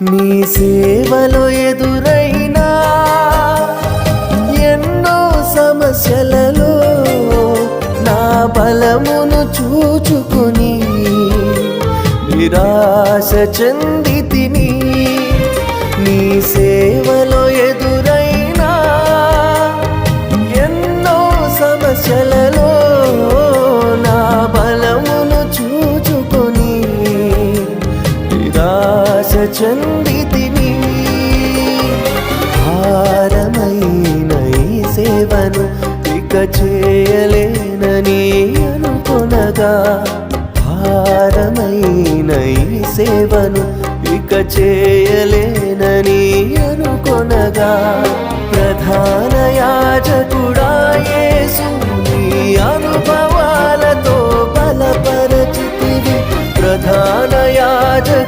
నీ సేవలో ఎదురైనా ఎన్నో సమస్యలలో నా బలమును చూచుకుని నిరాశ చెందితిని. నీ సేవలో ఎదురైనా ఎన్నో సమస్యలలో నా బలమును చూచుకొని నిరాశ చెందితిని. భారమైన ఈ సేవను ఇక చేయలేనని అనుకొనగా, భారమైన ఈ సేవను ఇక చేయలేనని అనుకొనగా, ప్రధాన యాజకుడా యేసు నీ అనుభవాలతో బలపరచితివి. ప్రధాన యాజకుడా